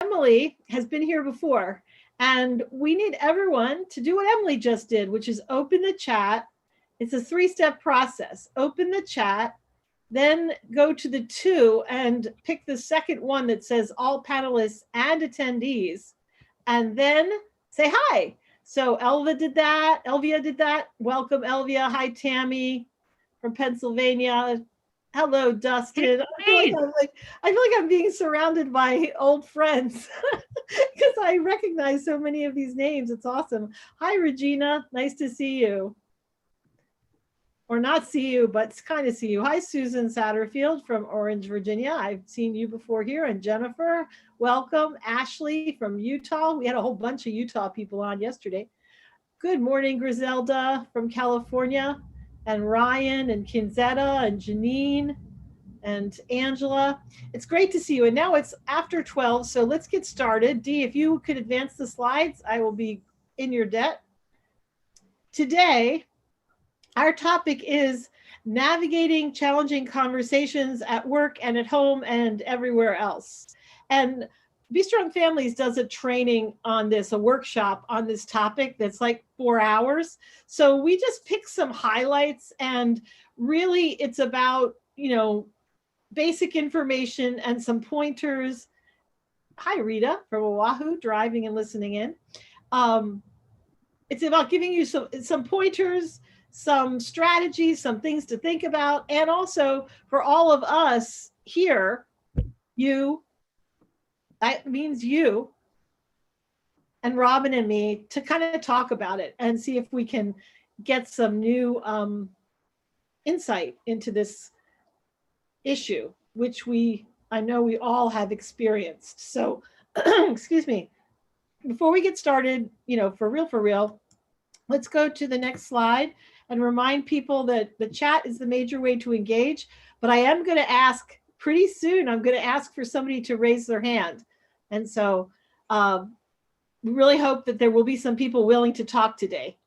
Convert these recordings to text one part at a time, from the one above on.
Emily has been here before, and we need everyone to do what Emily just did, which is open the chat. It's a three-step process. Open the chat, then go to the two and pick the second one that says all panelists and attendees, and then say hi. So Elvia did that. Welcome, Elvia. Hi, Tammy from Pennsylvania. Hello, Dustin. I feel like I'm being surrounded by old friends because I recognize so many of these names. It's awesome. Hi, Regina. Nice to see you. Or not see you, but kind of see you. Hi, Susan Satterfield from Orange, Virginia. I've seen you before here. And Jennifer, welcome. Ashley from Utah. We had a whole bunch of Utah people on yesterday. Good morning, Griselda from California. And Ryan and Kinzetta and Janine and Angela. It's great to see you. And now it's after 12, so let's get started. Dee, if you could advance the slides, I will be in your debt. Today, our topic is navigating challenging conversations at work and at home and everywhere else. And Be Strong Families does a training on this, a workshop on this topic that's like 4 hours. So we just pick some highlights, and really it's about, basic information and some pointers. Hi, Rita from Oahu, driving and listening in. It's about giving you some pointers, some strategies, some things to think about, and also for all of us here, that means you and Robyn and me, to kind of talk about it and see if we can get some new insight into this issue, which I know we all have experienced. So, excuse me, before we get started, for real, let's go to the next slide and remind people that the chat is the major way to engage. But I am going to ask pretty soon, I'm going to ask for somebody to raise their hand. And so we really hope that there will be some people willing to talk today.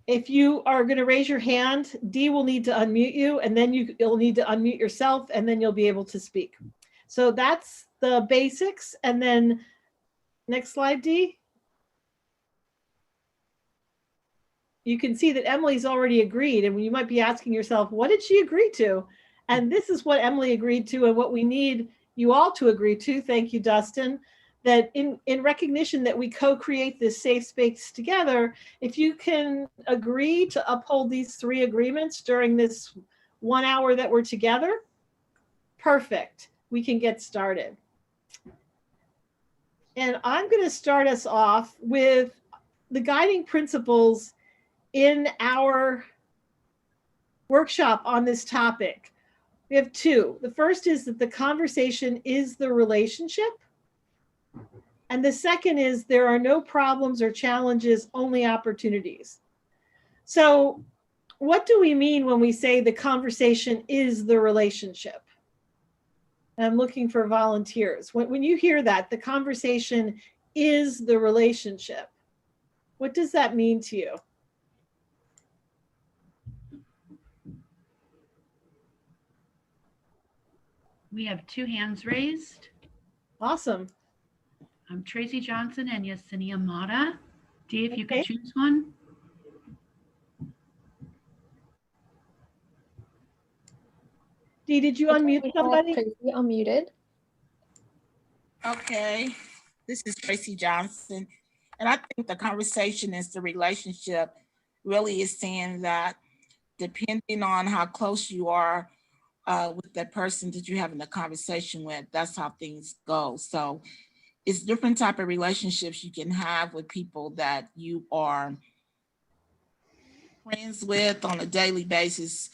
If you are going to raise your hand, Dee will need to unmute you, and then you'll need to unmute yourself, and then you'll be able to speak. So that's the basics. And then next slide, Dee. You can see that Emily's already agreed, and you might be asking yourself, what did she agree to? And this is what Emily agreed to, and what we need you all to agree to. Thank you, Dustin. That in recognition that we co-create this safe space together, if you can agree to uphold these 3 agreements during this 1 hour that we're together, perfect. We can get started. And I'm going to start us off with the guiding principles in our workshop on this topic. We have 2. The first is that the conversation is the relationship. And the second is there are no problems or challenges, only opportunities. So what do we mean when we say the conversation is the relationship? And I'm looking for volunteers. When you hear that, the conversation is the relationship, what does that mean to you? We have 2 hands raised. Awesome. Tracy Johnson and Yesenia Mata. Dee, if you could choose one. Dee, did you unmute somebody? Tracy unmuted. Okay, this is Tracy Johnson. And I think the conversation is the relationship really is saying that depending on how close you are with that person that you're having a conversation with, that's how things go. So it's different type of relationships you can have with people that you are friends with on a daily basis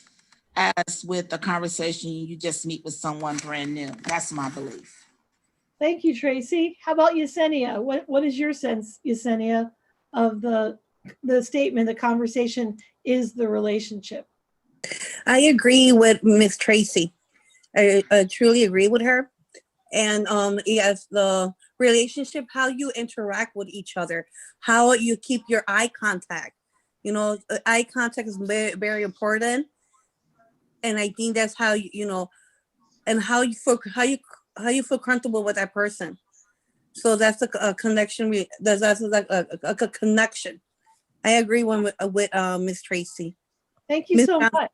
as with a conversation you just meet with someone brand new. That's my belief. Thank you, Tracy. How about Yesenia? What is your sense, Yesenia, of the statement, the conversation is the relationship? I agree with Miss Tracy. I truly agree with her. And yes, the relationship, how you interact with each other, how you keep your eye contact. Eye contact is very, very important. And I think that's how and how you how you feel comfortable with that person. So that's a connection. That's like a connection. I agree with Miss Tracy. Thank you Miss so Johnson, much.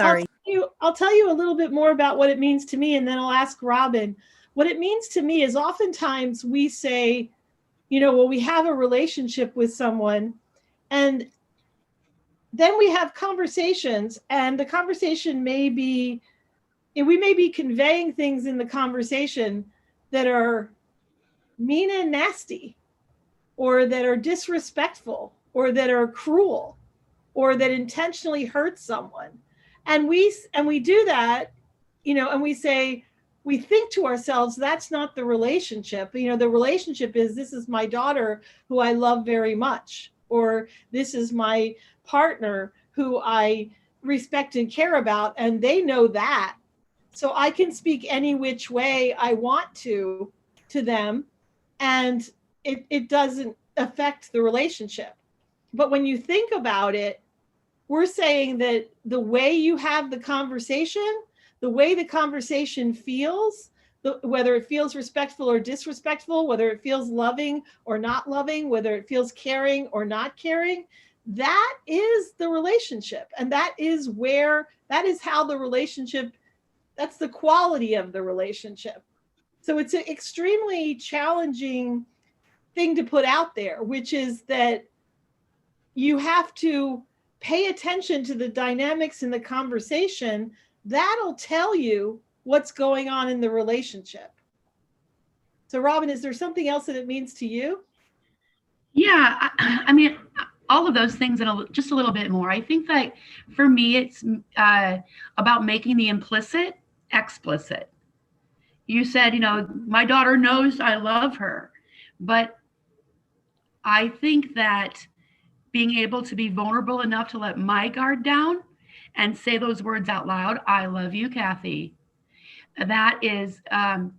sorry. I'll tell you a little bit more about what it means to me, and then I'll ask Robyn. What it means to me is oftentimes we say, well, we have a relationship with someone, and then we have conversations, and the conversation may be, we may be conveying things in the conversation that are mean and nasty, or that are disrespectful, or that are cruel, or that intentionally hurt someone. And we do that, and we say, we think to ourselves, that's not the relationship. The relationship is, this is my daughter who I love very much, or this is my partner who I respect and care about, and they know that. So I can speak any which way I want to them, and it doesn't affect the relationship. But when you think about it, we're saying that the way you have the conversation, the way the conversation feels, whether it feels respectful or disrespectful, whether it feels loving or not loving, whether it feels caring or not caring, that is the relationship. And that is how the relationship, that's the quality of the relationship. So it's an extremely challenging thing to put out there, which is that you have to pay attention to the dynamics in the conversation. That'll tell you what's going on in the relationship. So Robyn, is there something else that it means to you? Yeah, I mean, all of those things and just a little bit more. I think that for me, it's about making the implicit explicit. You said, my daughter knows I love her, but I think that being able to be vulnerable enough to let my guard down and say those words out loud, I love you, Katthe, that is a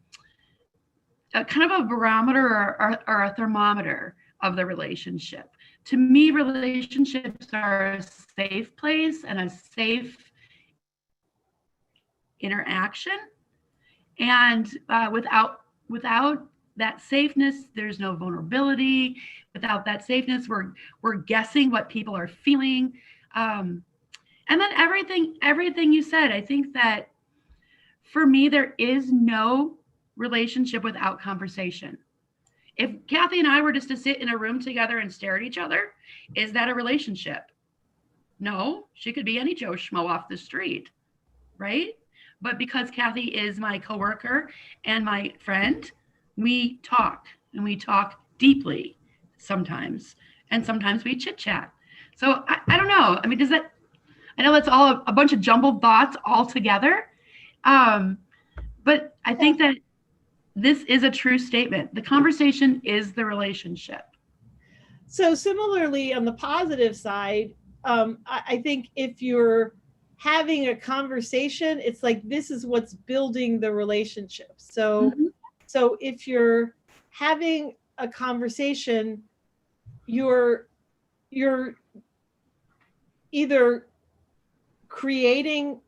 kind of a barometer or a thermometer of the relationship. To me, relationships are a safe place and a safe interaction. And without that safeness, there's no vulnerability. Without that safeness, we're guessing what people are feeling. And then everything you said, I think that for me, there is no relationship without conversation. If Katthe and I were just to sit in a room together and stare at each other, is that a relationship? No, she could be any Joe Schmo off the street, right? But because Katthe is my coworker and my friend, we talk, and we talk deeply sometimes, and sometimes we chit chat. So I don't know. I mean, I know that's all a bunch of jumbled thoughts all together. But I think that this is a true statement. The conversation is the relationship. So similarly, on the positive side, I think if you're having a conversation, it's like, this is what's building the relationship. So, so if you're having a conversation, you're either creating,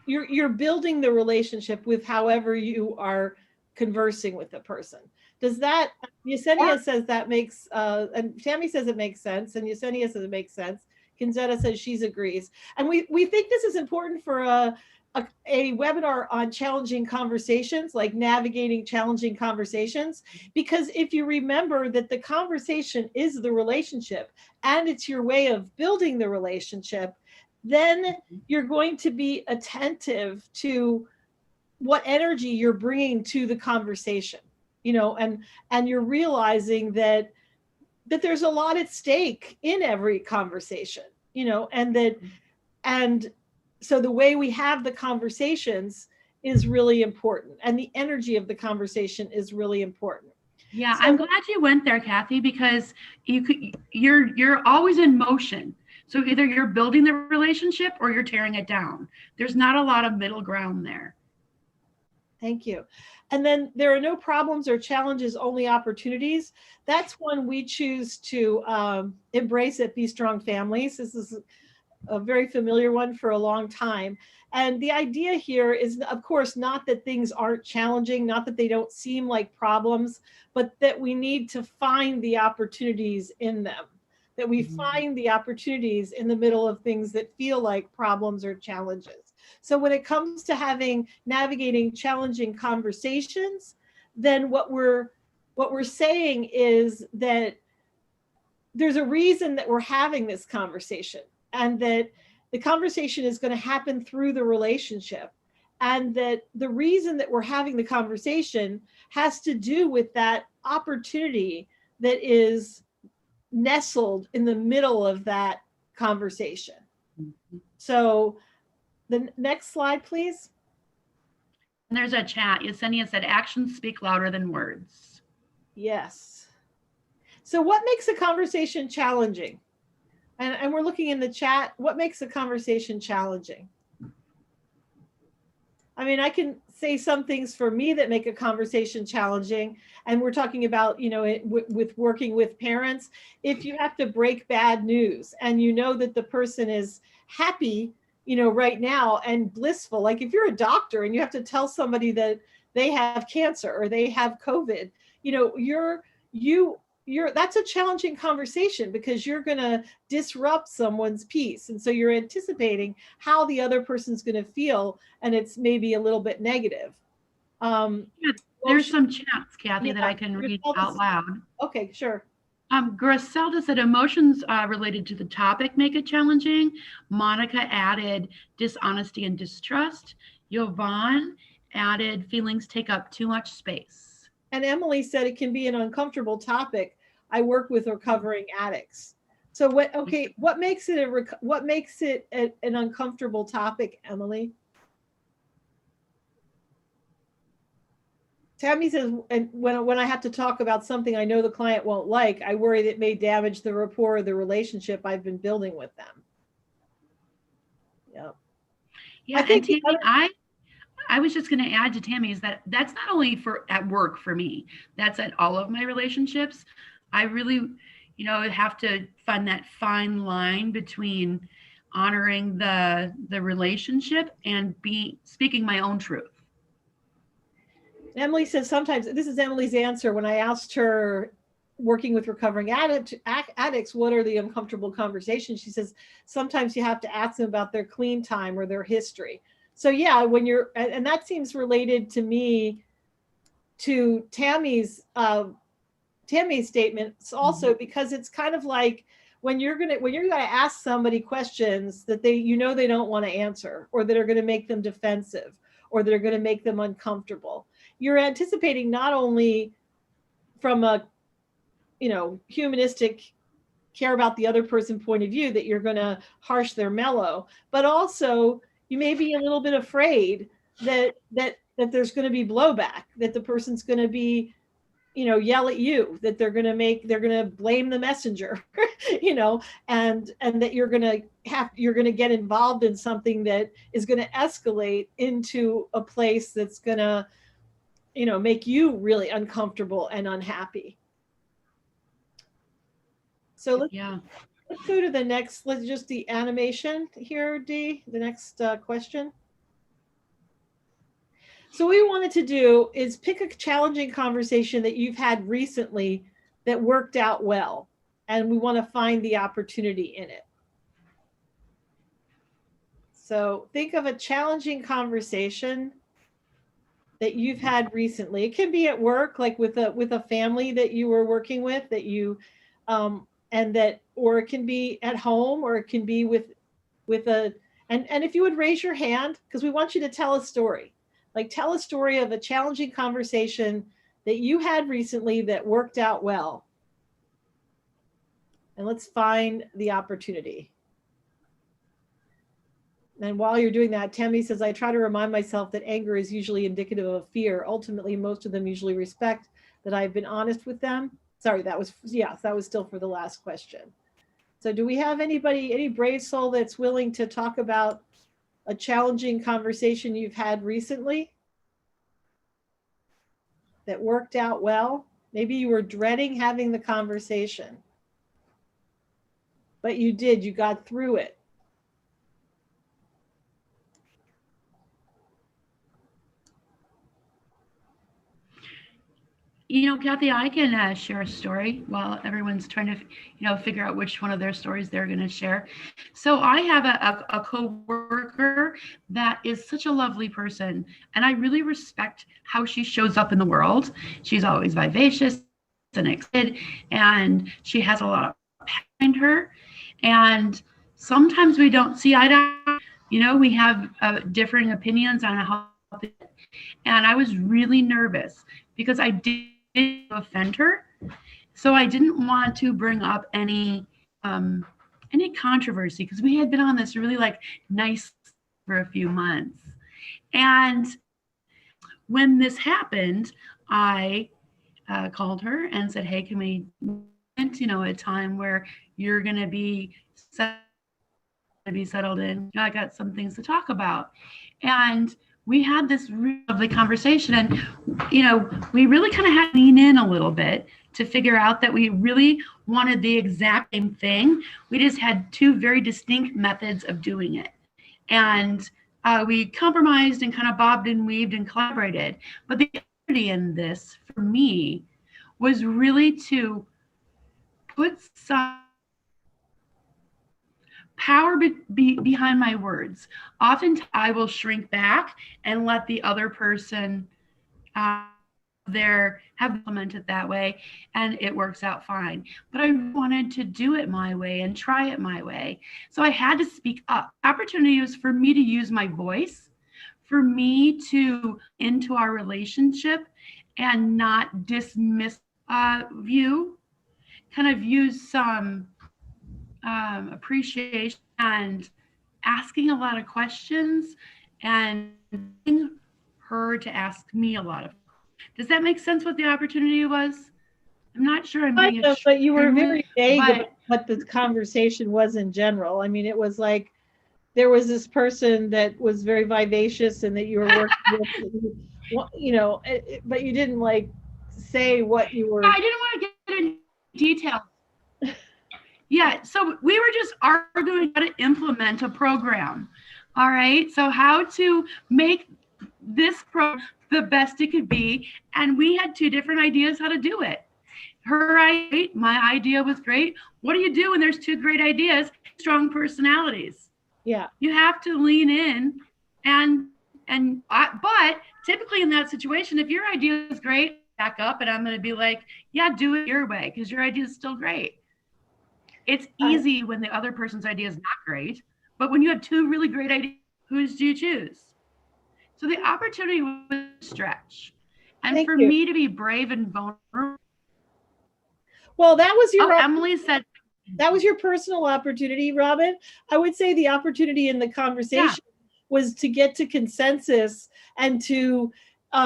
you're building the relationship with however you are conversing with the person. Does that, Yesenia says that makes, and Tammy says it makes sense, and Yesenia says it makes sense. Kinzetta says she agrees. And we think this is important for a webinar on challenging conversations, like navigating challenging conversations, because if you remember that the conversation is the relationship and it's your way of building the relationship, then you're going to be attentive to what energy you're bringing to the conversation, and you're realizing that there's a lot at stake in every conversation, and so the way we have the conversations is really important, and the energy of the conversation is really important. Yeah, so, I'm glad you went there, Katthe, because you're always in motion. So either you're building the relationship or you're tearing it down. There's not a lot of middle ground there. Thank you. And then there are no problems or challenges, only opportunities. That's one we choose to embrace at Be Strong Families. This is a very familiar one for a long time. And the idea here is, of course, not that things aren't challenging, not that they don't seem like problems, but that we need to find the opportunities in them, that we find the opportunities in the middle of things that feel like problems or challenges. So when it comes to navigating challenging conversations, then what we're saying is that there's a reason that we're having this conversation, and that the conversation is going to happen through the relationship, and that the reason that we're having the conversation has to do with that opportunity that is nestled in the middle of that conversation. So the next slide, please. And there's a chat. Yesenia said, actions speak louder than words. Yes. So what makes a conversation challenging? And we're looking in the chat, what makes a conversation challenging? I mean, I can say some things for me that make a conversation challenging. And we're talking about, you know, with working with parents, if you have to break bad news and you know that the person is happy, you know, right now and blissful, like if you're a doctor and you have to tell somebody that they have cancer or they have COVID, you know, that's a challenging conversation because you're going to disrupt someone's peace. And so you're anticipating how the other person's going to feel, and it's maybe a little bit negative. There's some chats, Katthe, yeah, that I can read out loud. Okay, sure. Griselda said emotions related to the topic make it challenging. Monica added dishonesty and distrust. Yvonne added feelings take up too much space. And Emily said it can be an uncomfortable topic. I work with recovering addicts. So what makes it an uncomfortable topic, Emily? Tammy says, and when I have to talk about something I know the client won't like, I worry that it may damage the rapport of the relationship I've been building with them. Yeah. Yeah, and Tammy, I was just going to add to Tammy's that's not only at work for me, that's at all of my relationships. I really, you know, have to find that fine line between honoring the relationship and speaking my own truth. Emily says sometimes, this is Emily's answer when I asked her, working with recovering addicts, what are the uncomfortable conversations? She says, sometimes you have to ask them about their clean time or their history. So yeah, when you're, and that seems related to me to Tammy's statement. It's also because it's kind of like when you're gonna ask somebody questions that they don't want to answer, or that are going to make them defensive, or that are going to make them uncomfortable. You're anticipating not only from a, you know, humanistic care about the other person point of view that you're going to harsh their mellow, but also you may be a little bit afraid that there's going to be blowback, that the person's going to be, you know, yell at you, that they're going to blame the messenger, you know, and that you're going to get involved in something that is going to escalate into a place that's going to, you know, make you really uncomfortable and unhappy. So let's go to the next, let's just the animation here, Dee, the next question. So what we wanted to do is pick a challenging conversation that you've had recently that worked out well, and we want to find the opportunity in it. So think of a challenging conversation that you've had recently. It can be at work, like with a family that you were working with, that you, or it can be at home, or it can be with a, and if you would raise your hand, because we want you to tell a story. Like, tell a story of a challenging conversation that you had recently that worked out well. And let's find the opportunity. And while you're doing that, Tammy says, I try to remind myself that anger is usually indicative of fear. Ultimately, most of them usually respect that I've been honest with them. Sorry, that was still for the last question. So do we have anybody, any brave soul that's willing to talk about a challenging conversation you've had recently that worked out well? Maybe you were dreading having the conversation, but you got through it. Katthe, I can share a story while everyone's trying to, figure out which one of their stories they're going to share. So I have a coworker that is such a lovely person, and I really respect how she shows up in the world. She's always vivacious and excited, and she has a lot of passion behind her. And sometimes we don't see eye to eye. We have differing opinions on how. And I was really nervous because I did offend her, so I didn't want to bring up any controversy because we had been on this really nice for a few months. And when this happened, I called her and said, "Hey, can we, a time where you're going to be settled in? I got some things to talk about." And we had this really lovely conversation, and we really kind of had to lean in a little bit to figure out that we really wanted the exact same thing. We just had two very distinct methods of doing it, and we compromised and kind of bobbed and weaved and collaborated. But the beauty in this for me was really to put some power behind my words. Often I will shrink back and let the other person have implemented that way, and it works out fine. But I wanted to do it my way and try it my way. So I had to speak up. Opportunity was for me to use my voice, for me to into our relationship and not dismiss view, kind of use some appreciation and asking a lot of questions and her to ask me a lot of. Does that make sense what the opportunity was? I'm not sure I'm being but you were very vague about what the conversation was in general. I mean, it was like there was this person that was very vivacious and that you were working with, but you didn't say what you were. I didn't want to get into details. Yeah, so we were just arguing how to implement a program. All right, so how to make this program the best it could be, and we had two different ideas how to do it. My idea was great. What do you do when there's two great ideas? Strong personalities. Yeah, you have to lean in, but typically in that situation, if your idea is great, back up, and I'm going to be like, yeah, do it your way because your idea is still great. It's easy when the other person's idea is not great, but when you have two really great ideas, whose do you choose? So the opportunity was a stretch. And for me to be brave and vulnerable. Well, that was your Emily said that was your personal opportunity, Robyn. I would say the opportunity in the conversation was to get to consensus and to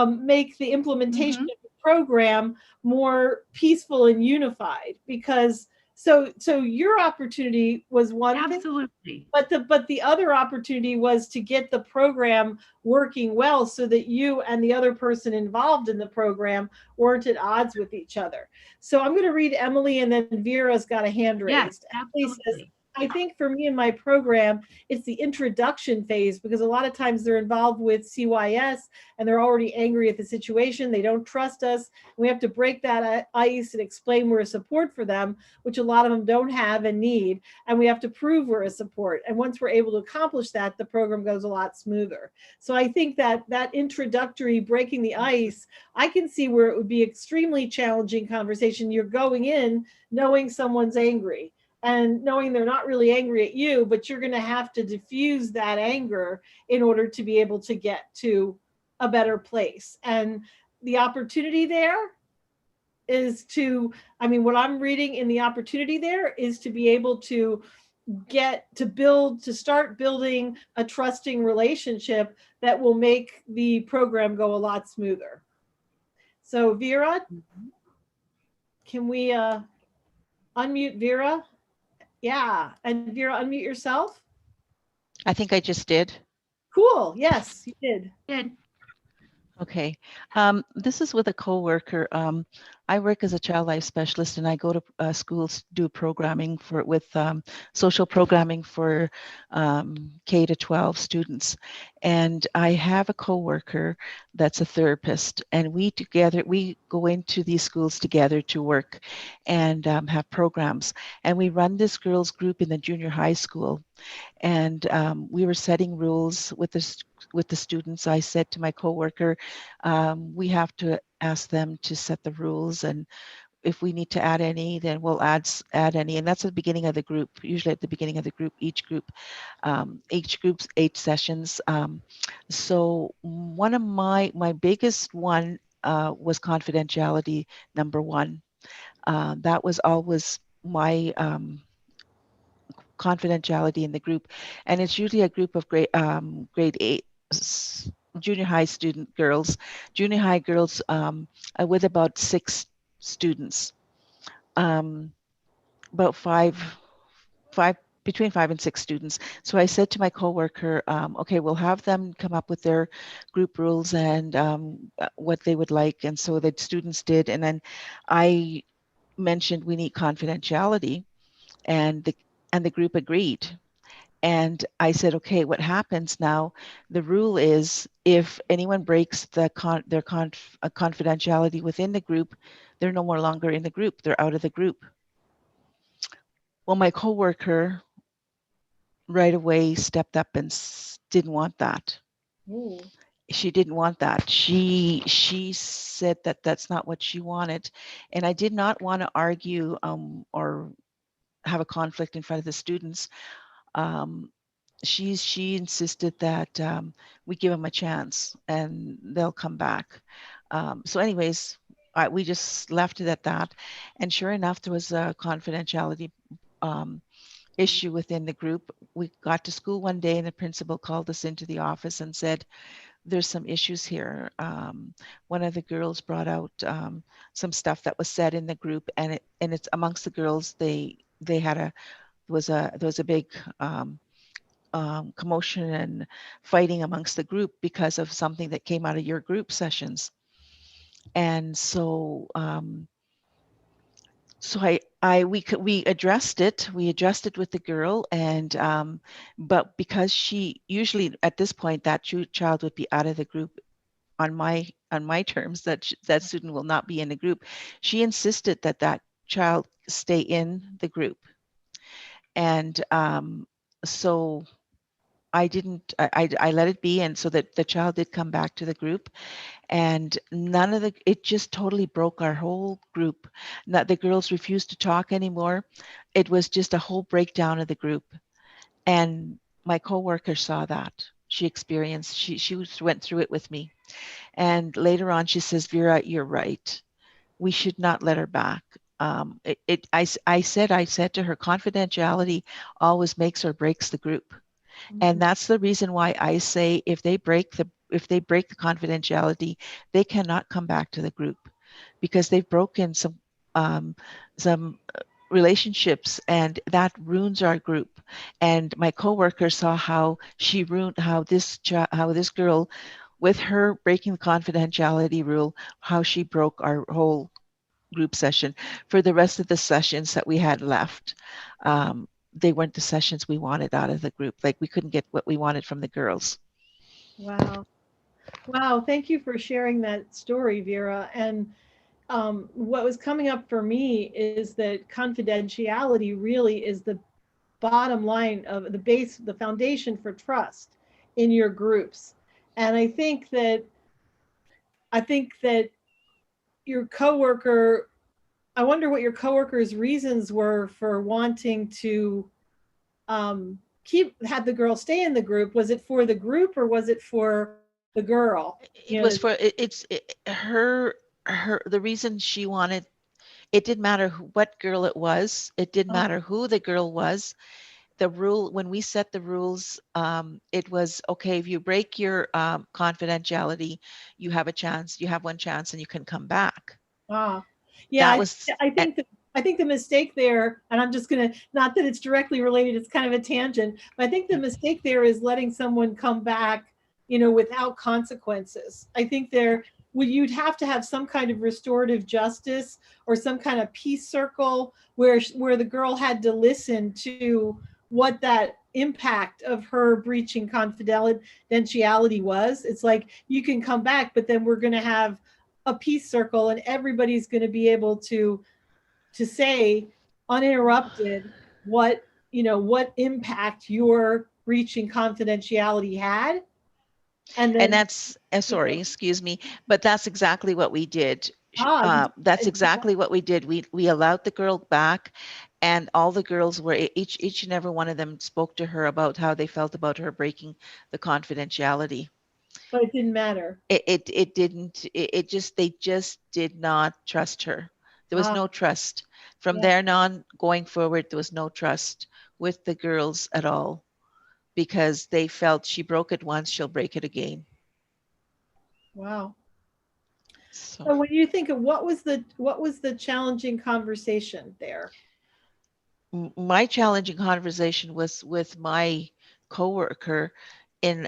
make the implementation of the program more peaceful and unified, because so your opportunity was one absolutely thing, but the other opportunity was to get the program working well so that you and the other person involved in the program weren't at odds with each other. So I'm going to read Emily, and then Vera's got a hand raised. Yes, absolutely. Emily says, I think for me in my program, it's the introduction phase, because a lot of times they're involved with CYS and they're already angry at the situation. They don't trust us. We have to break that ice and explain we're a support for them, which a lot of them don't have and need. And we have to prove we're a support. And once we're able to accomplish that, the program goes a lot smoother. So I think that introductory breaking the ice, I can see where it would be extremely challenging conversation. You're going in knowing someone's angry, and knowing they're not really angry at you, but you're going to have to diffuse that anger in order to be able to get to a better place. And the opportunity there is what I'm reading in the opportunity there is to be able to start building a trusting relationship that will make the program go a lot smoother. So Vera, can we unmute Vera? Yeah, and Vera, unmute yourself. I think I just did. Cool. Yes, you did. Okay. This is with a coworker. I work as a child life specialist, and I go to schools do programming with social programming for K to 12 students. And I have a coworker that's a therapist, and we go into these schools together to work and have programs. And we run this girls group in the junior high school. And we were setting rules with the students. I said to my coworker, we have to ask them to set the rules, and if we need to add any, then we'll add any. And that's at the beginning of the group. Usually at the beginning of the group, each group's 8 sessions. So one of my biggest one was confidentiality, number 1. That was always my confidentiality in the group, and it's usually a group of grade 8 junior high student girls, junior high girls with about 6 students, about five between 5 and 6 students. So I said to my coworker, okay, we'll have them come up with their group rules and what they would like. And so the students did, and then I mentioned we need confidentiality, and the group agreed. And I said, okay, what happens now? The rule is if anyone breaks their confidentiality within the group, they're no more longer in the group. They're out of the group. Well, my coworker right away stepped up and didn't want that. Ooh. She didn't want that. She said that that's not what she wanted, and I did not want to argue or have a conflict in front of the students. She insisted that we give them a chance and they'll come back. So anyways, we just left it at that. And sure enough, there was a confidentiality issue within the group. We got to school one day and the principal called us into the office and said, there's some issues here. One of the girls brought out some stuff that was said in the group, and it's amongst the girls. They had there was a big commotion and fighting amongst the group because of something that came out of your group sessions. And so we addressed it. We addressed it with the girl, and but because she usually at this point that child would be out of the group on my terms, that student will not be in the group. She insisted that child stay in the group, and so I didn't. I let it be, and so that the child did come back to the group, and it just totally broke our whole group. Not the girls refused to talk anymore. It was just a whole breakdown of the group, and my coworker saw that. She experienced. She went through it with me, and later on she says, "Vera, you're right. We should not let her back." I said to her, confidentiality always makes or breaks the group. And that's the reason why I say if they break the confidentiality, they cannot come back to the group, because they've broken some relationships, and that ruins our group. And my coworker saw how she ruined how this girl, with her breaking the confidentiality rule, how she broke our whole group session. For the rest of the sessions that we had left, they weren't the sessions we wanted out of the group. Like, we couldn't get what we wanted from the girls. Wow. Wow. Thank you for sharing that story, Vera. And what was coming up for me is that confidentiality really is the bottom line of the base, the foundation for trust in your groups. And I think that your coworker, I wonder what your coworker's reasons were for wanting to had the girl stay in the group. Was it for the group or was it for the girl? It was for her. The reason she wanted, it didn't matter what girl it was. It didn't matter who the girl was. The rule, when we set the rules, it was okay. If you break your confidentiality, you have a chance. You have one chance, and you can come back. Wow. Yeah, That was. I think the mistake there, and I'm just gonna, not that it's directly related, it's kind of a tangent, but I think the mistake there is letting someone come back, without consequences. I think you'd have to have some kind of restorative justice or some kind of peace circle where the girl had to listen to what that impact of her breaching confidentiality was. It's like, you can come back, but then we're going to have a peace circle and everybody's going to be able to say uninterrupted what impact your breaching confidentiality had. And that's sorry, excuse me, but that's exactly what we did. That's exactly what we did. We allowed the girl back, and all the girls were each and every one of them spoke to her about how they felt about her breaking the confidentiality. But it didn't matter. It didn't. They just did not trust her. There was no trust from there on going forward. There was no trust with the girls at all, because they felt she broke it once, she'll break it again. Wow. So when you think of what was the challenging conversation there? My challenging conversation was with my coworker in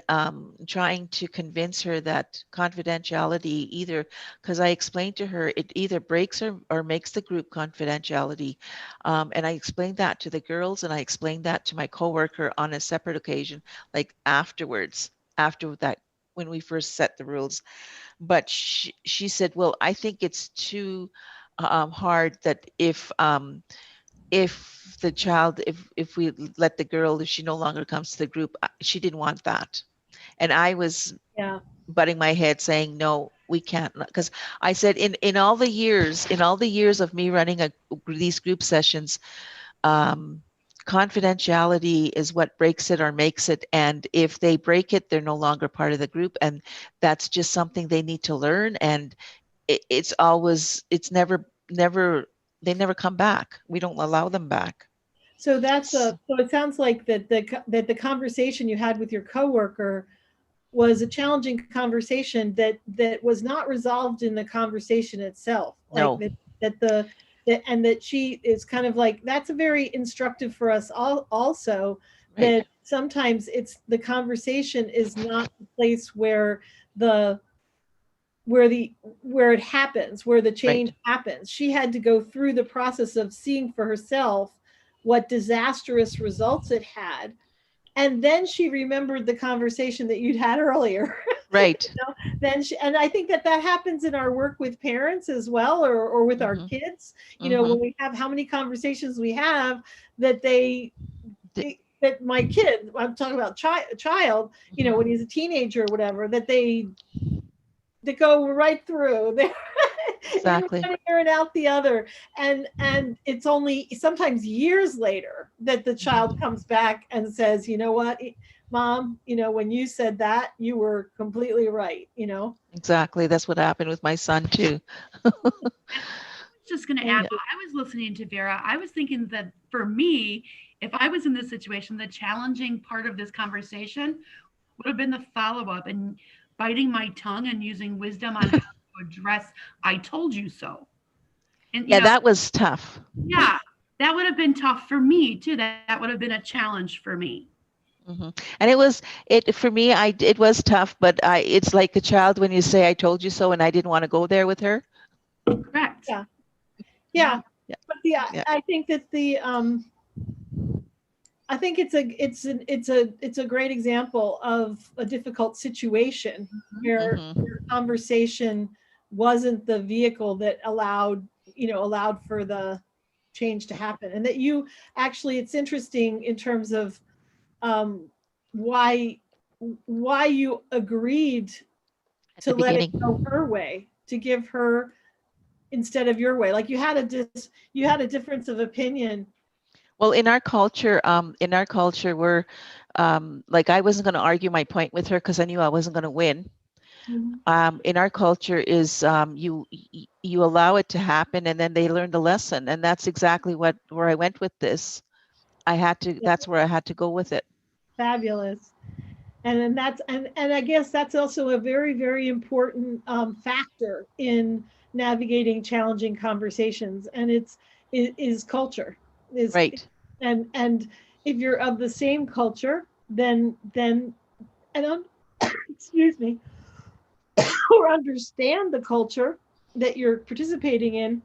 trying to convince her that confidentiality, either, because I explained to her it either breaks or makes the group confidentiality. And I explained that to the girls, and I explained that to my coworker on a separate occasion, like afterwards, after that, when we first set the rules. But she said, well, I think it's too hard that if the child, if we let the girl, if she no longer comes to the group, she didn't want that. And I was butting my head saying, no, we can't, because I said in all the years of me running these group sessions, confidentiality is what breaks it or makes it. And if they break it, they're no longer part of the group. And that's just something they need to learn. And it's never, they never come back. We don't allow them back. So so it sounds like that the conversation you had with your coworker was a challenging conversation that was not resolved in the conversation itself. No. And that she is kind of like, that's a very instructive for us all also, right. That sometimes the conversation is not the place where it happens, where the change happens. She had to go through the process of seeing for herself what disastrous results it had. And then she remembered the conversation that you'd had earlier. Right. And I think that happens in our work with parents as well, or with our kids, when we have how many conversations we have that that my kid, I'm talking about child, when he's a teenager or whatever, that they go right through. Exactly. In one ear and out the other. And it's only sometimes years later that the child comes back and says, you know what, Mom, when you said that, you were completely right, Exactly. That's what happened with my son too. I was just going to add, while I was listening to Vera, I was thinking that for me, if I was in this situation, the challenging part of this conversation would have been the follow-up and biting my tongue and using wisdom on how to address, I told you so. And that was tough. Yeah, that would have been tough for me too. That would have been a challenge for me. Mm-hmm. And it was tough, but it's like a child when you say, I told you so, and I didn't want to go there with her. Correct. Yeah. But I think that I think it's a great example of a difficult situation where your conversation wasn't the vehicle that allowed for the change to happen. And that you actually, it's interesting in terms of why you agreed to let it go her way, to give her instead of your way. Like you had a difference of opinion. Well, in our culture, we're like, I wasn't going to argue my point with her because I knew I wasn't going to win. In our culture is you allow it to happen, and then they learn the lesson, and that's exactly where I went with this. That's where I had to go with it. Fabulous. And I guess that's also a very, very important factor in navigating challenging conversations, and is culture. Right. And if you're of the same culture, then excuse me, or understand the culture that you're participating in,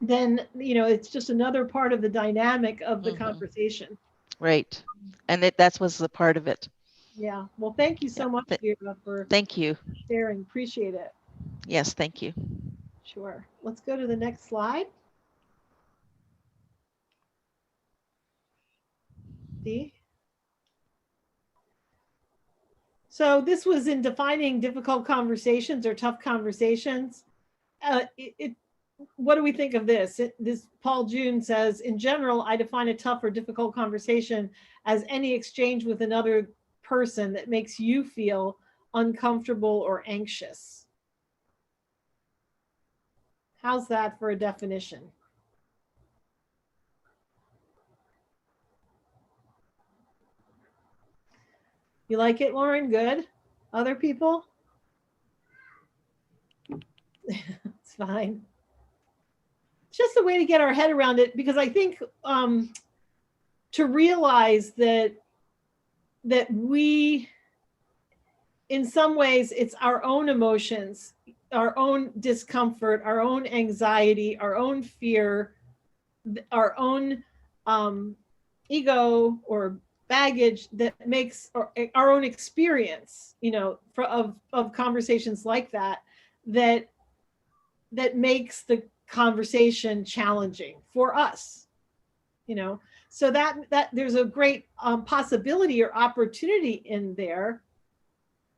then, it's just another part of the dynamic of the conversation. Right. And that was the part of it. Yeah. Well, thank you so much, Vera, for Thank you. sharing. Appreciate it. Yes, thank you. Sure. Let's go to the next slide. See? So this was in defining difficult conversations or tough conversations. What do we think of this? This Paul June says, in general, I define a tough or difficult conversation as any exchange with another person that makes you feel uncomfortable or anxious. How's that for a definition? You like it, Lauren? Good. Other people? It's fine. It's just a way to get our head around it, because I think to realize that we, in some ways, it's our own emotions, our own discomfort, our own anxiety, our own fear, our own ego or baggage that makes our own experience, of conversations like that makes the conversation challenging for us, so that there's a great possibility or opportunity in there.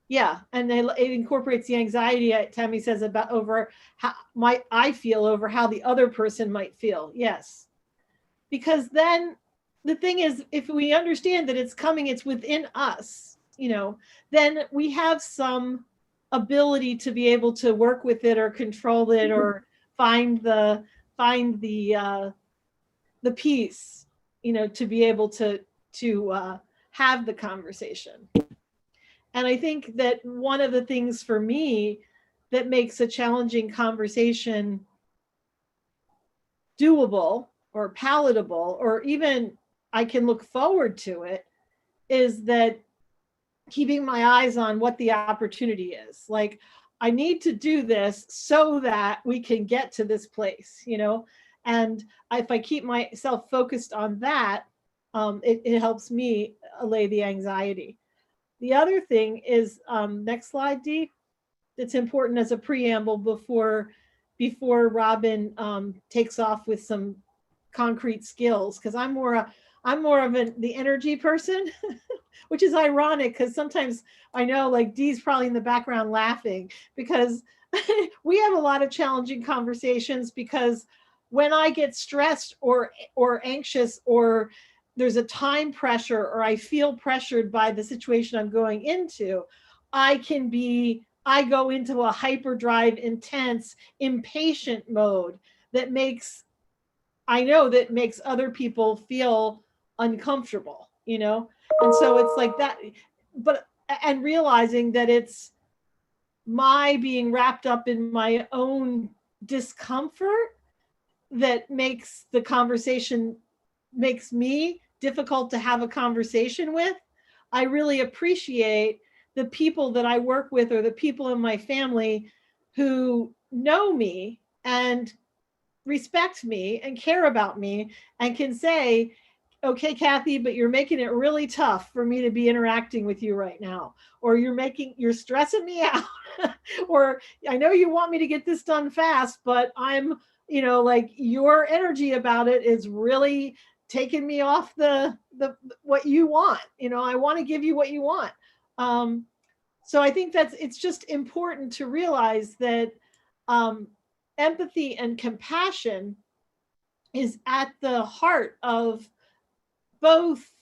Yeah, and it incorporates the anxiety, Tammy says, about over how I feel over how the other person might feel. Yes, because then the thing is, if we understand that it's within us, then we have some ability to be able to work with it or control it or find the peace, to be able to have the conversation. And I think that one of the things for me that makes a challenging conversation doable or palatable, or even I can look forward to it, is that keeping my eyes on what the opportunity is. Like, I need to do this so that we can get to this place, and if I keep myself focused on that, it helps me allay the anxiety. The other thing is, next slide, Dee. It's important as a preamble before Robyn takes off with some concrete skills, because I'm more of the energy person, which is ironic because sometimes I know, like, Dee's probably in the background laughing because we have a lot of challenging conversations, because when I get stressed or anxious, or there's a time pressure, or I feel pressured by the situation I'm going into, I go into a hyperdrive, intense, impatient mode that makes other people feel uncomfortable, And so it's like that, and realizing that it's my being wrapped up in my own discomfort that makes me difficult to have a conversation with. I really appreciate the people that I work with, or the people in my family who know me and respect me and care about me and can say, okay, Katthe, but you're making it really tough for me to be interacting with you right now, or you're stressing me out, or I know you want me to get this done fast, but I'm, like, your energy about it is really taking me off the what you want. I want to give you what you want. So I think it's just important to realize that empathy and compassion is at the heart of both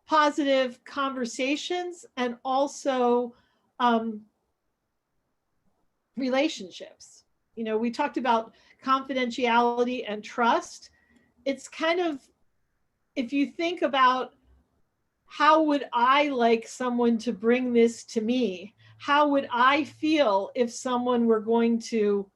positive conversations and also relationships. We talked about confidentiality and trust. It's kind of, if you think about, how would I like someone to bring this to me? How would I feel if someone were going to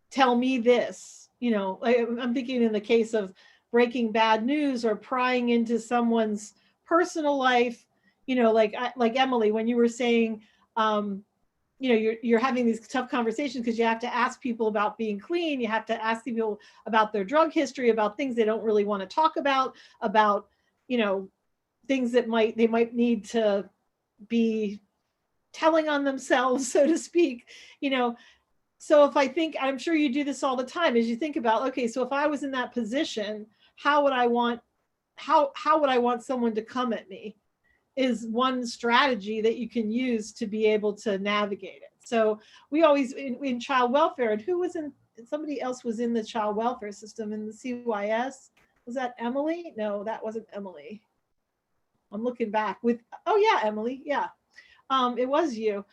tell me this? I'm thinking in the case of breaking bad news or prying into someone's personal life, you know, like Emily, when you were saying, you know, you're having these tough conversations because you have to ask people about being clean. You have to ask people about their drug history, about things they don't really want to talk about, you know, things that they might need to be telling on themselves, so to speak, you know. So if I think, I'm sure you do this all the time, as you think about, okay, so if I was in that position, how would I want someone to come at me, is one strategy that you can use to be able to navigate it. So we always, in child welfare, and somebody else was in the child welfare system in the CYS. Was that Emily? No, that wasn't Emily. I'm looking back oh yeah, Emily, yeah. It was you.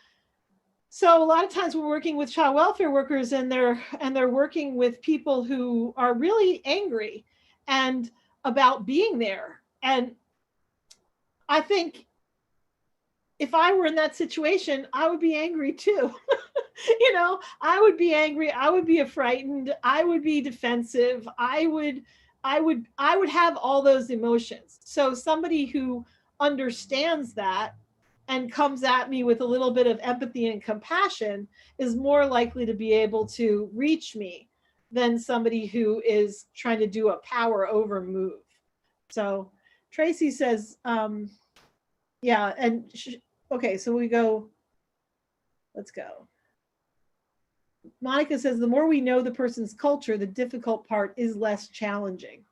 So a lot of times we're working with child welfare workers, and they're working with people who are really angry and about being there. And I think if I were in that situation, I would be angry too. You know, I would be angry. I would be frightened. I would be defensive. I would have all those emotions. So somebody who understands that and comes at me with a little bit of empathy and compassion is more likely to be able to reach me than somebody who is trying to do a power over move. So Tracy says, yeah, and okay, so let's go. Monica says, the more we know the person's culture, the difficult part is less challenging.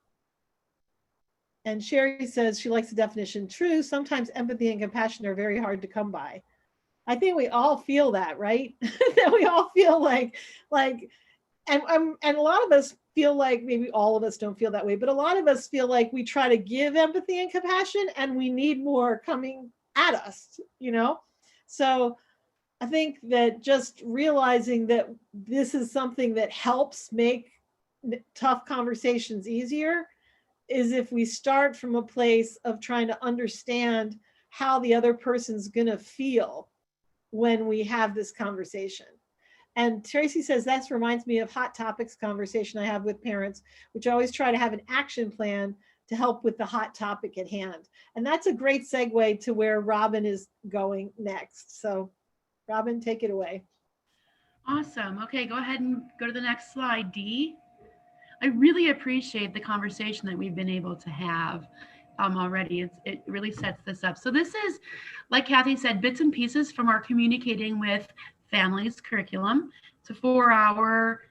And Sherry says she likes the definition. True, sometimes empathy and compassion are very hard to come by. I think we all feel that, right? That we all feel like, and a lot of us feel like, maybe all of us don't feel that way, but a lot of us feel like we try to give empathy and compassion and we need more coming at us, you know? So I think that just realizing that this is something that helps make tough conversations easier is if we start from a place of trying to understand how the other person's gonna feel when we have this conversation. And Tracy says, that reminds me of hot topics conversation I have with parents, which I always try to have an action plan to help with the hot topic at hand. And that's a great segue to where Robyn is going next. So Robyn, take it away. Awesome. Okay, go ahead and go to the next slide, Dee. I really appreciate the conversation that we've been able to have already. It really sets this up. So this is, like Katthe said, bits and pieces from our Communicating with Families curriculum. It's a 4-hour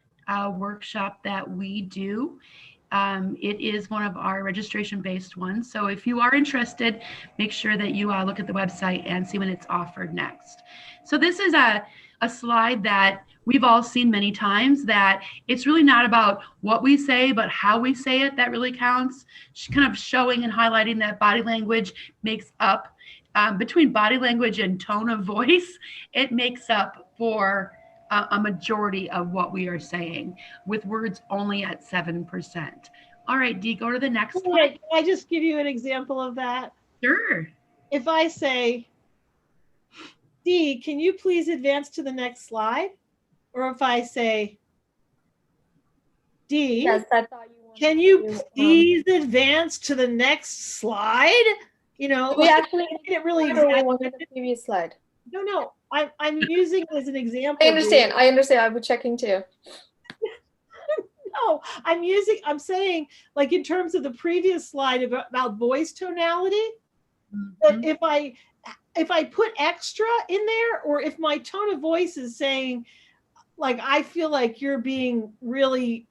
workshop that we do. It is one of our registration-based ones. So if you are interested, make sure that you look at the website and see when it's offered next. So this is a slide that we've all seen many times, that it's really not about what we say, but how we say it that really counts. Kind of showing and highlighting that body language makes up, between body language and tone of voice, it makes up for a majority of what we are saying, with words only at 7%. All right, Dee, go to the next slide. Can I just give you an example of that? Sure. If I say, Dee, can you please advance to the next slide? Or if I say, Dee, yes, I thought can you please advance to the next slide? You know, we actually it really wanted the previous slide. No, I'm using it as an example. I understand. I was checking too. No, I'm saying, like, in terms of the previous slide about voice tonality, that if I put extra in there, or if my tone of voice is saying, like, I feel like you're being really,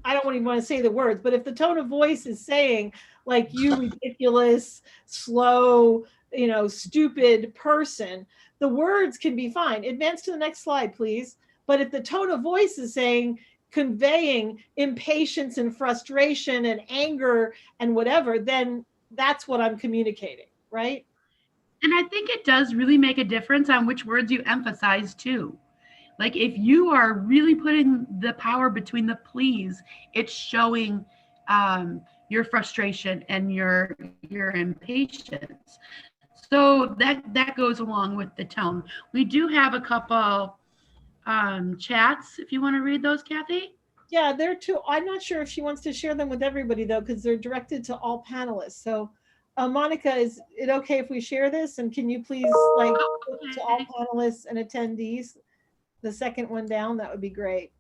I don't even want to say the words, but if the tone of voice is saying, like, you ridiculous, slow, you know, stupid person, the words can be fine. Advance to the next slide, please. But if the tone of voice is saying, conveying impatience and frustration and anger and whatever, then that's what I'm communicating, right? And I think it does really make a difference on which words you emphasize too. Like, if you are really putting the power between the please, it's showing your frustration and your impatience. So that goes along with the tone. We do have a couple chats, if you want to read those, Katthe. Yeah, they're too. I'm not sure if she wants to share them with everybody though, because they're directed to all panelists. So Monica, is it okay if we share this? And can you please, like, to all panelists and attendees, the second one down? That would be great.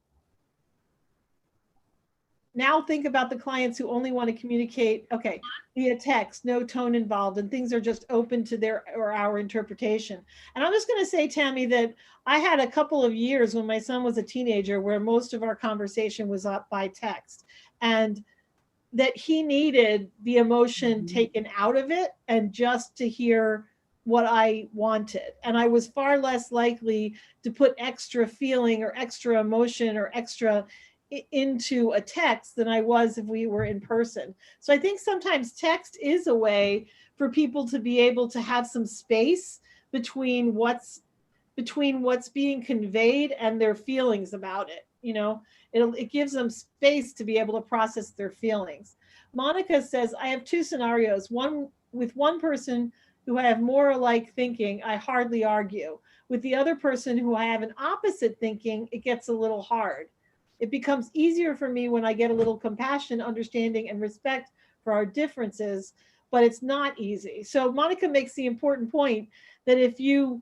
Now think about the clients who only want to communicate, okay, via text, no tone involved, and things are just open to their or our interpretation. And I'm just going to say, Tammy, that I had a couple of years when my son was a teenager where most of our conversation was up by text, and that he needed the emotion taken out of it and just to hear what I wanted. And I was far less likely to put extra feeling or extra emotion or extra into a text than I was if we were in person. So I think sometimes text is a way for people to be able to have some space between what's being conveyed and their feelings about it. You know, it gives them space to be able to process their feelings. Monica says, I have two scenarios. One with one person who I have more alike thinking, I hardly argue. With the other person who I have an opposite thinking, it gets a little hard. It becomes easier for me when I get a little compassion, understanding, and respect for our differences, but it's not easy. So Monica makes the important point that if you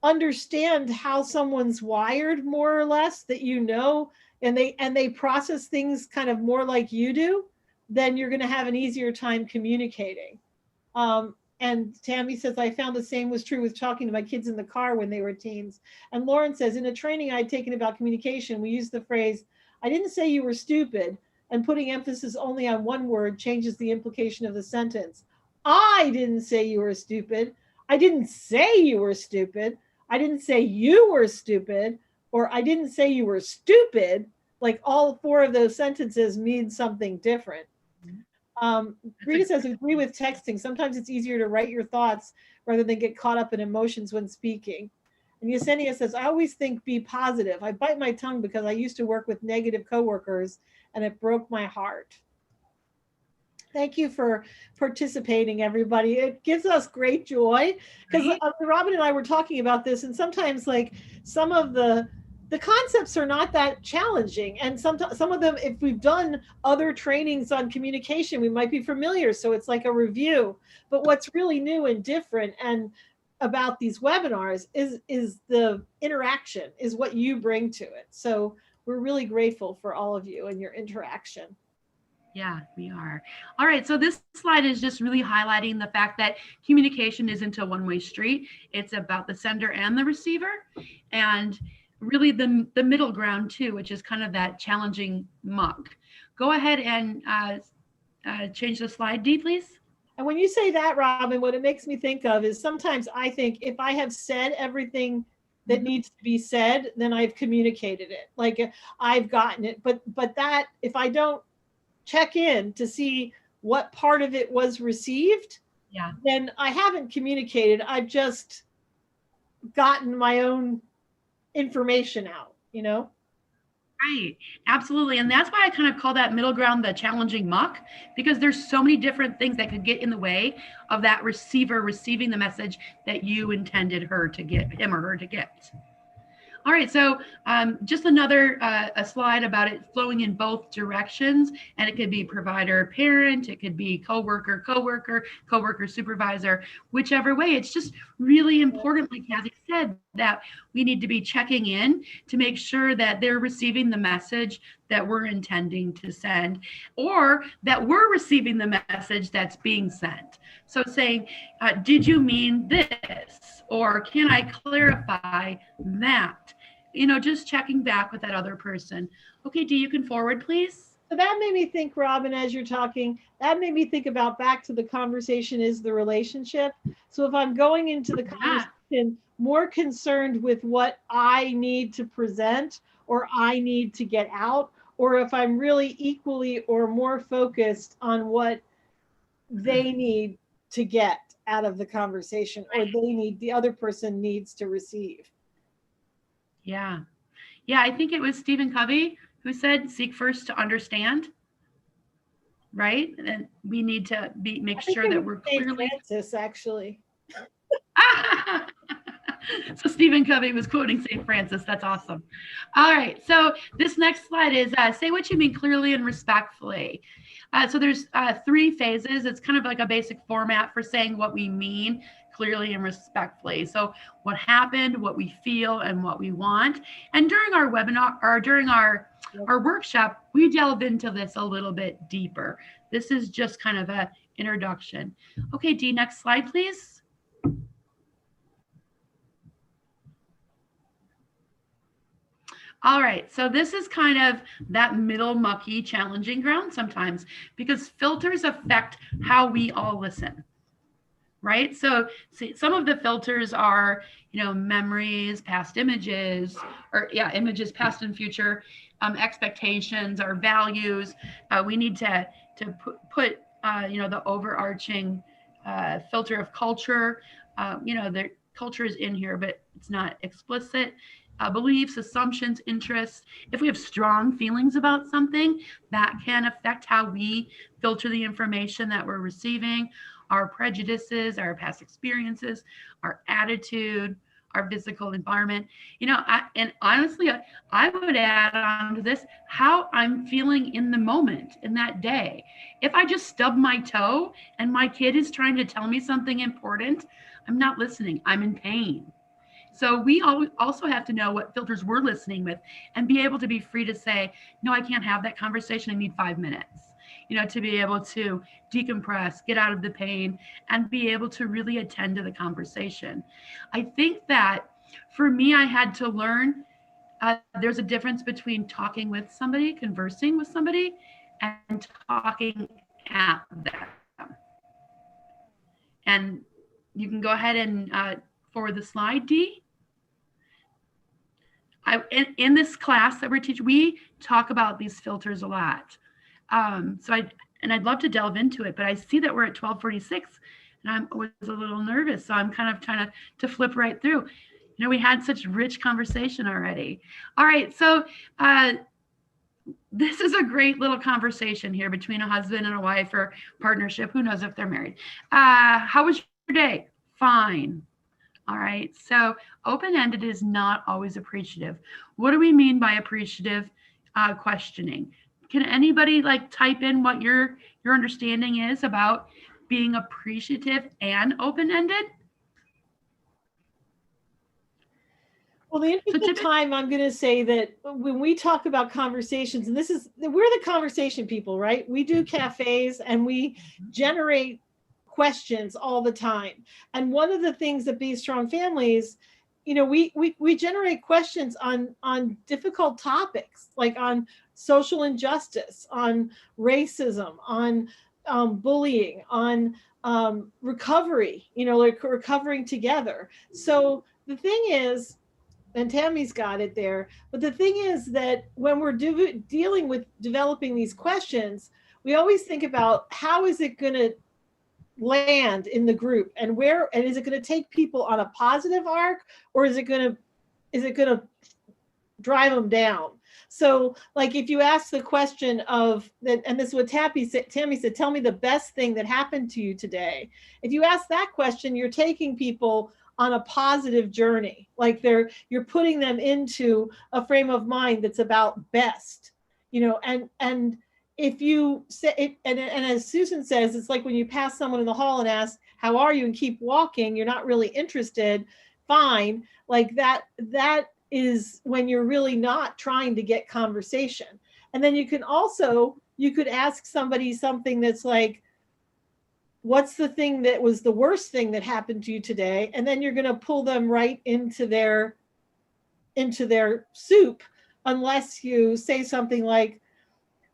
understand how someone's wired more or less, that you know, and they process things kind of more like you do, then you're going to have an easier time communicating. And Tammy says, I found the same was true with talking to my kids in the car when they were teens. And Lauren says, in a training I'd taken about communication, we used the phrase, I didn't say you were stupid, and putting emphasis only on one word changes the implication of the sentence. I didn't say you were stupid. I didn't say you were stupid. I didn't say you were stupid, or I didn't say you were stupid. Like all four of those sentences mean something different. Rita says, agree with texting. Sometimes it's easier to write your thoughts rather than get caught up in emotions when speaking. And Yesenia says, I always think be positive. I bite my tongue because I used to work with negative coworkers and it broke my heart. Thank you for participating, everybody. It gives us great joy because Robyn and I were talking about this, and sometimes like some of the concepts are not that challenging, and some of them, if we've done other trainings on communication, we might be familiar, so it's like a review. But what's really new and different and about these webinars is the interaction, is what you bring to it. So we're really grateful for all of you and your interaction. Yeah, we are. All right, so this slide is just really highlighting the fact that communication isn't a one-way street. It's about the sender and the receiver, and really the middle ground too, which is kind of that challenging muck. Go ahead and change the slide, Dee, please. And when you say that, Robyn, what it makes me think of is sometimes I think if I have said everything that needs to be said, then I've communicated it. Like I've gotten it. But that, if I don't check in to see what part of it was received, yeah, then I haven't communicated. I've just gotten my own information out, you know? Right, absolutely. And that's why I kind of call that middle ground the challenging muck, because there's so many different things that could get in the way of that receiver receiving the message that you intended her to get, him or her to get. All right, so just another a slide about it flowing in both directions, and it could be provider, parent, it could be coworker, supervisor, whichever way. It's just really important, like Katthe said, that we need to be checking in to make sure that they're receiving the message that we're intending to send, or that we're receiving the message that's being sent. So saying, did you mean this? Or can I clarify that? You know, just checking back with that other person. Okay, Dee, you can forward, please. So that made me think, Robyn, as you're talking, that made me think about back to the conversation is the relationship. So if I'm going into the conversation more concerned with what I need to present or I need to get out, or if I'm really equally or more focused on what they need to get out of the conversation, or the other person needs to receive. Yeah. Yeah, I think it was Stephen Covey who said, seek first to understand, right? And we need to make sure that we're clearly. Francis, actually. So Stephen Covey was quoting St. Francis. That's awesome. All right. So this next slide is say what you mean clearly and respectfully. So there's 3 phases. It's kind of like a basic format for saying what we mean clearly and respectfully. So what happened, what we feel, and what we want. And during our webinar or during our workshop, we delve into this a little bit deeper. This is just kind of an introduction. Okay, Dee, next slide, please. All right, so this is kind of that middle mucky challenging ground sometimes because filters affect how we all listen, right? So see, some of the filters are, memories, past images, or images, past and future, expectations, our values. We need to put the overarching filter of culture. The culture is in here, but it's not explicit. Beliefs, assumptions, interests. If we have strong feelings about something, that can affect how we filter the information that we're receiving, our prejudices, our past experiences, our attitude, our physical environment. And honestly, I would add on to this how I'm feeling in the moment, in that day. If I just stub my toe and my kid is trying to tell me something important, I'm not listening. I'm in pain. So we also have to know what filters we're listening with and be able to be free to say, no, I can't have that conversation. I need 5 minutes, to be able to decompress, get out of the pain, and be able to really attend to the conversation. I think that for me, I had to learn there's a difference between talking with somebody, conversing with somebody, and talking at them. And you can go ahead and forward the slide, Dee. In this class that we're teaching, we talk about these filters a lot. I'd love to delve into it, but I see that we're at 12:46 and I was a little nervous. So I'm kind of trying to flip right through. We had such rich conversation already. All right, so this is a great little conversation here between a husband and a wife or partnership. Who knows if they're married? How was your day? Fine. All right, so open-ended is not always appreciative. What do we mean by appreciative questioning? Can anybody type in what your understanding is about being appreciative and open-ended? Well, the interest of time, I'm going to say that when we talk about conversations, and we're the conversation people, right? We do cafes and we generate questions all the time. And one of the things that Be Strong Families, we generate questions on difficult topics, like on social injustice, on racism, on bullying, on recovery, recovering together. So the thing is, and Tammy's got it there, but the thing is that when we're dealing with developing these questions, we always think about how is it going to land in the group and is it going to take people on a positive arc, or is it going to drive them down? So if you ask the question of that, and this is what Tammy said, tell me the best thing that happened to you today. If you ask that question, you're taking people on a positive journey. You're putting them into a frame of mind that's about best, and if you say it, and as Susan says, it's like when you pass someone in the hall and ask, how are you, and keep walking, you're not really interested. Fine. That is when you're really not trying to get conversation. And then you could ask somebody something that's like, what's the thing that was the worst thing that happened to you today? And then you're going to pull them right into their soup, unless you say something like,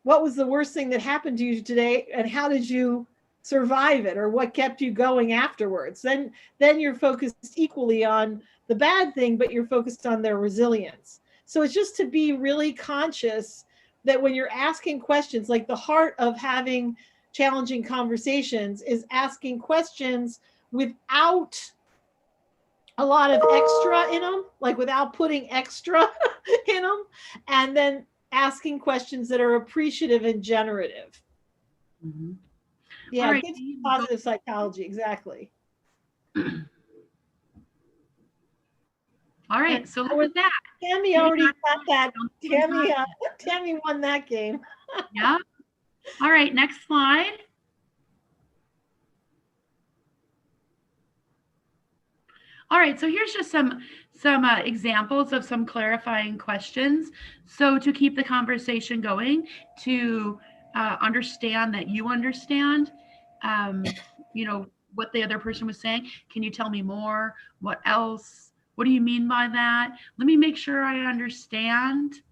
what was the worst thing that happened to you today, and how did you survive it, or what kept you going afterwards? Then you're focused equally on the bad thing, but you're focused on their resilience. So it's just to be really conscious that when you're asking questions, the heart of having challenging conversations is asking questions without a lot of extra in them, without putting extra in them, and then asking questions that are appreciative and generative. Mm-hmm. Yeah, right. Positive psychology, exactly. All right, so look at that. Tammy already got that. Tammy won that game. Yeah. All right, next slide. All right, so here's just some examples of some clarifying questions. So to keep the conversation going, to understand that you understand, you know, what the other person was saying. Can you tell me more? What else? What do you mean by that? Let me make sure I understand.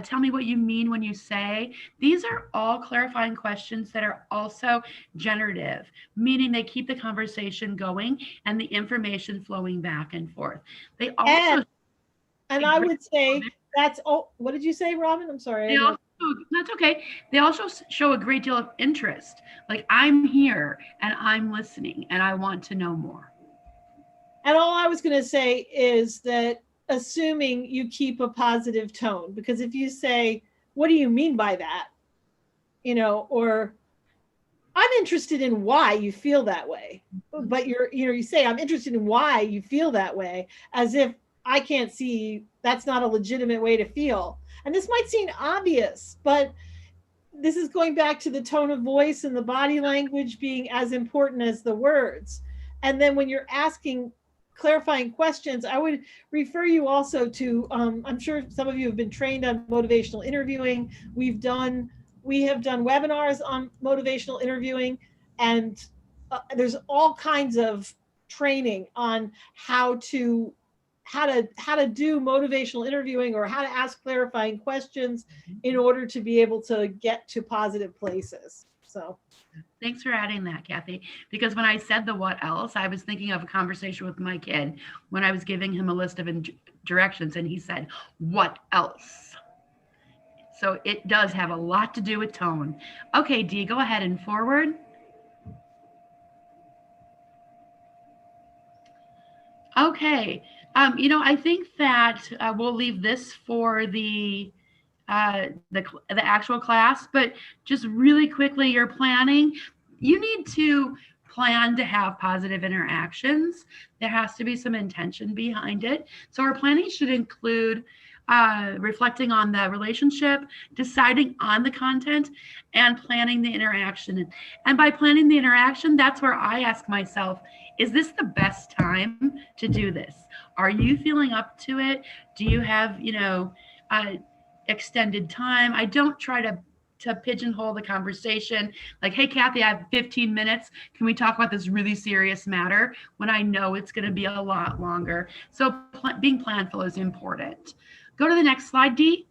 Tell me what you mean when you say. These are all clarifying questions that are also generative, meaning they keep the conversation going and the information flowing back and forth. They also and I would say that's all. What did you say, Robyn? I'm sorry. they also, that's okay. They also show a great deal of interest. Like, I'm here and I'm listening and I want to know more. And all I was going to say is that assuming you keep a positive tone, because if you say, what do you mean by that? You know, or I'm interested in why you feel that way. But you say, I'm interested in why you feel that way, as if I can't see that's not a legitimate way to feel. And this might seem obvious, but this is going back to the tone of voice and the body language being as important as the words. And then when you're asking clarifying questions, I would refer you also to, I'm sure some of you have been trained on motivational interviewing. We have done webinars on motivational interviewing, and there's all kinds of training on how to do motivational interviewing, or how to ask clarifying questions in order to be able to get to positive places. So thanks for adding that, Katthe, because when I said the what else, I was thinking of a conversation with my kid when I was giving him a list of directions and he said, what else? So it does have a lot to do with tone. Okay, Dee, go ahead and forward. Okay, I think that we'll leave this for the actual class, but just really quickly, your planning, you need to plan to have positive interactions. There has to be some intention behind it. So our planning should include reflecting on the relationship, deciding on the content, and planning the interaction. And by planning the interaction, that's where I ask myself, is this the best time to do this? Are you feeling up to it? Do you have, extended time? I don't try to pigeonhole the conversation like, hey, Katthe, I have 15 minutes. Can we talk about this really serious matter, when I know it's going to be a lot longer? So being planful is important. Go to the next slide, Dee.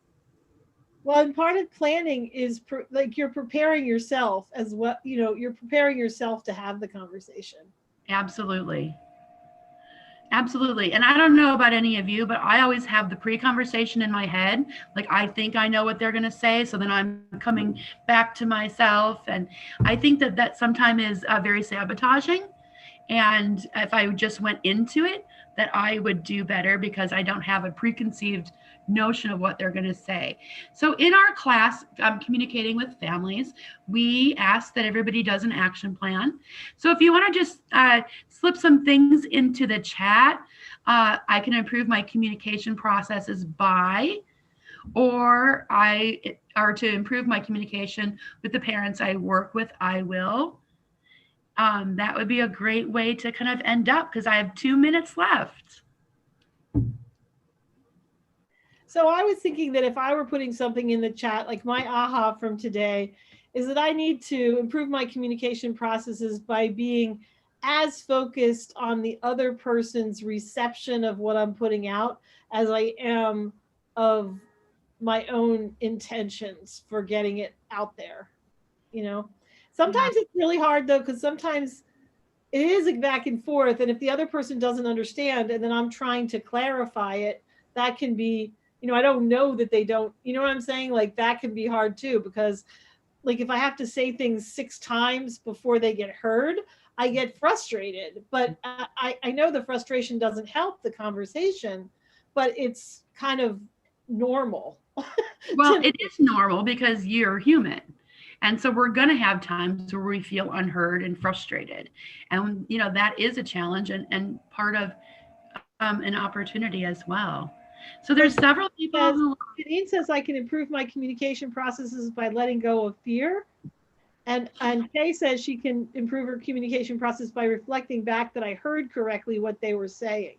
Well, and part of planning is like you're preparing yourself as well. You're preparing yourself to have the conversation. Absolutely. Absolutely. And I don't know about any of you, but I always have the pre-conversation in my head. Like, I think I know what they're going to say. So then I'm coming back to myself. And I think that sometimes is very sabotaging. And if I just went into it, that I would do better, because I don't have a preconceived notion of what they're going to say. So in our class, communicating with families, we ask that everybody does an action plan. So if you want to just slip some things into the chat, I can improve my communication processes by, or to improve my communication with the parents I work with, I will. That would be a great way to kind of end up, because I have 2 minutes left. So I was thinking that if I were putting something in the chat, like my aha from today is that I need to improve my communication processes by being as focused on the other person's reception of what I'm putting out as I am of my own intentions for getting it out there. Sometimes it's really hard though, because sometimes it is a back and forth. And if the other person doesn't understand and then I'm trying to clarify it, that can be, I don't know that they don't, you know what I'm saying? Like, that can be hard too, because like if I have to say things 6 times before they get heard, I get frustrated. But I know the frustration doesn't help the conversation, but it's kind of normal. Well, it is normal because you're human. And so we're going to have times where we feel unheard and frustrated. And, that is a challenge and part of an opportunity as well. So there's several people Says- who, Janine says I can improve my communication processes by letting go of fear. And Kay says she can improve her communication process by reflecting back that I heard correctly what they were saying.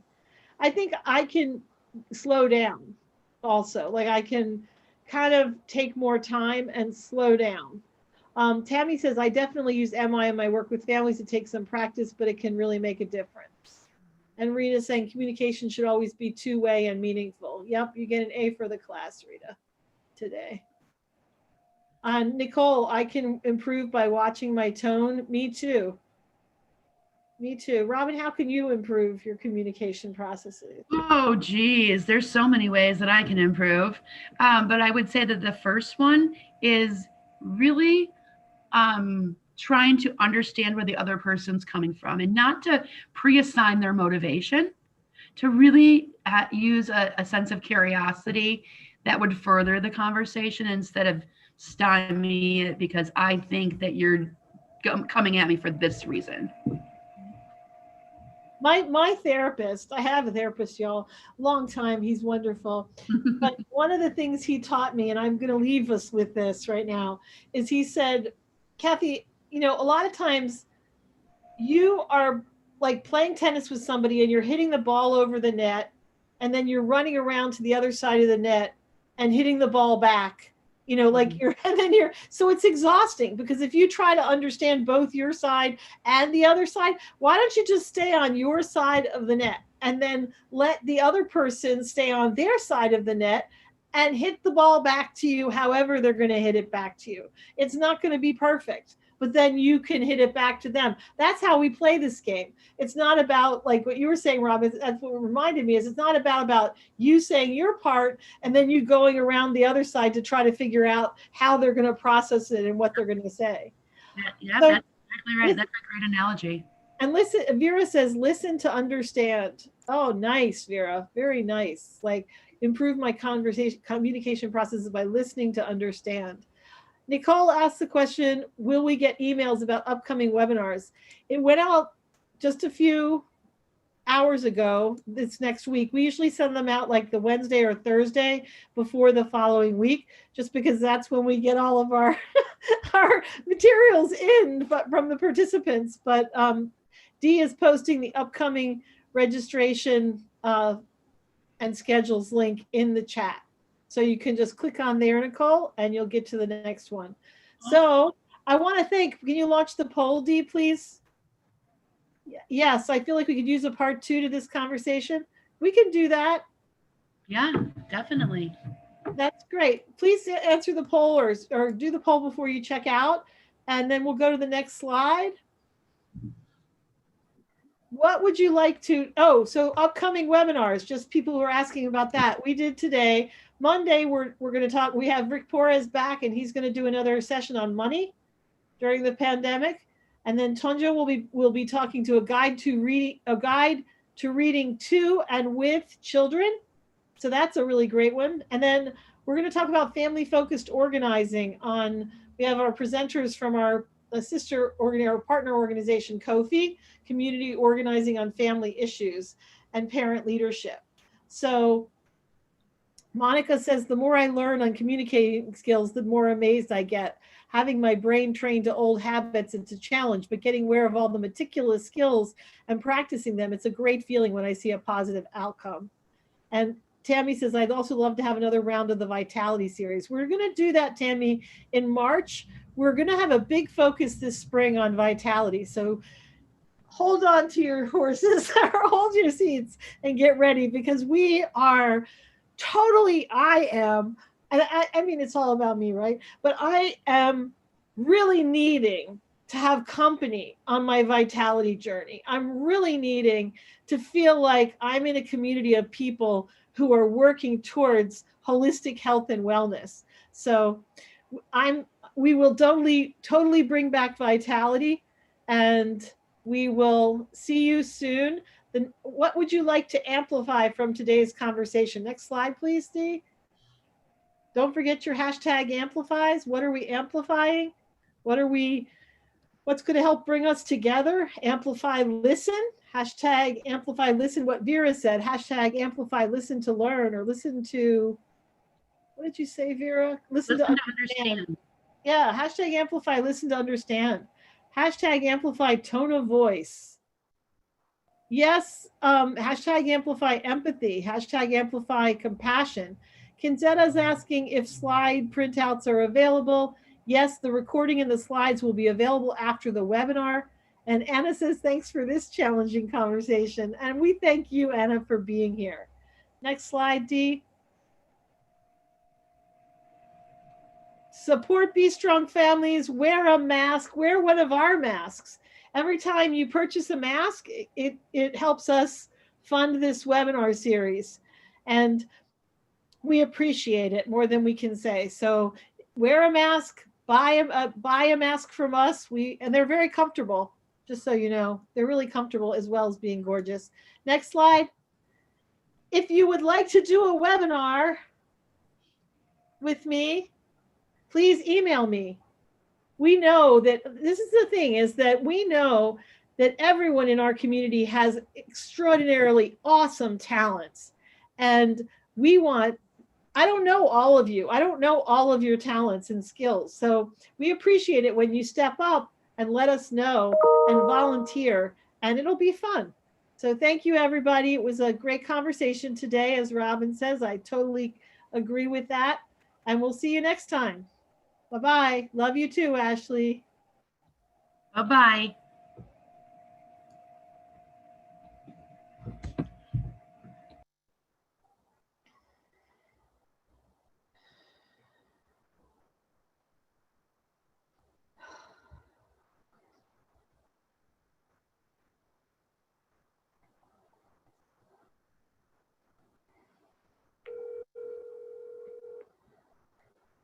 I think I can slow down also. Like I can kind of take more time and slow down. Tammy says, I definitely use MI in my work with families. It takes some practice, but it can really make a difference. And Rita's saying communication should always be two-way and meaningful. Yep, you get an A for the class, Rita, today. Nicole, I can improve by watching my tone. Me too. Me too. Robyn, how can you improve your communication processes? oh geez, there's so many ways that I can improve. But I would say that the first one is really trying to understand where the other person's coming from and not to pre-assign their motivation, to really use a sense of curiosity that would further the conversation instead of stymie it because I think that you're coming at me for this reason. My therapist, I have a therapist, y'all, long time, he's wonderful. But one of the things he taught me, and I'm going to leave us with this right now, is he said, Katthe, you know, a lot of times you are like playing tennis with somebody and you're hitting the ball over the net and then you're running around to the other side of the net and hitting the ball back, you know, like so it's exhausting because if you try to understand both your side and the other side, why don't you just stay on your side of the net and then let the other person stay on their side of the net and hit the ball back to you however they're going to hit it back to you. It's not going to be perfect, but then you can hit it back to them. That's how we play this game. It's not about like what you were saying, Robyn. That's what reminded me is it's not about you saying your part and then you going around the other side to try to figure out how they're going to process it and what they're going to say. Yeah, So, that's exactly right. That's a great analogy. And listen, Vera says, listen to understand. Oh, nice, Vera. Very nice. Like improve my communication processes by listening to understand. Nicole asked the question, will we get emails about upcoming webinars? It went out just a few hours ago, this next week. We usually send them out like the Wednesday or Thursday before the following week, just because that's when we get all of our, our materials in from the participants. But Dee is posting the upcoming registration and schedules link in the chat. So you can just click on there, Nicole, and you'll get to the next one. So I want to thank, can you launch the poll, Dee, please? Yes, I feel like we could use a part 2 to this conversation. We can do that. Yeah, definitely. That's great. Please answer the poll or do the poll before you check out. And then we'll go to the next slide. What would you like to, so upcoming webinars, just people who are asking about that. We did today. Monday, we're going to talk, we have Rick Porres back and he's going to do another session on money during the pandemic. And then Tonja will be talking to a guide to reading to and with children. So that's a really great one. And then we're going to talk about family focused organizing we have our presenters from our sister or partner organization, Kofi, community organizing on family issues and parent leadership. So Monica says, the more I learn on communicating skills, the more amazed I get. Having my brain trained to old habits, it's a challenge, but getting aware of all the meticulous skills and practicing them, it's a great feeling when I see a positive outcome. And Tammy says, I'd also love to have another round of the Vitality series. We're going to do that, Tammy, in March. We're going to have a big focus this spring on Vitality. So hold on to your horses or hold your seats and get ready because we are I mean, it's all about me, right? But I am really needing to have company on my Vitality journey. I'm really needing to feel like I'm in a community of people who are working towards holistic health and wellness. So we will totally bring back Vitality and we will see you soon. Then what would you like to amplify from today's conversation? Next slide, please, Dee. Don't forget your hashtag amplifies. What are we amplifying? What are we What's going to help bring us together? Amplify listen. Hashtag amplify listen. What Vera said. Hashtag amplify listen to learn, or listen to, what did you say, Vera? Listen to understand. Yeah, hashtag amplify listen to understand. Hashtag amplify tone of voice. Yes, hashtag amplify empathy. Hashtag amplify compassion. Kinzetta's asking if slide printouts are available. Yes, the recording and the slides will be available after the webinar. And Anna says, thanks for this challenging conversation. And we thank you, Anna, for being here. Next slide, Dee. Support Be Strong families. Wear a mask. Wear one of our masks. Every time you purchase a mask, it helps us fund this webinar series. And we appreciate it more than we can say. So wear a mask, buy a mask from us. And they're very comfortable, just so you know. They're really comfortable as well as being gorgeous. Next slide. If you would like to do a webinar with me, please email me. We know that this is the thing, is that we know that everyone in our community has extraordinarily awesome talents. And we want, I don't know all of you. I don't know all of your talents and skills. So we appreciate it when you step up and let us know and volunteer, and it'll be fun. So thank you, everybody. It was a great conversation today. As Robyn says, I totally agree with that. And we'll see you next time. Bye-bye. Love you too, Ashley. Bye-bye.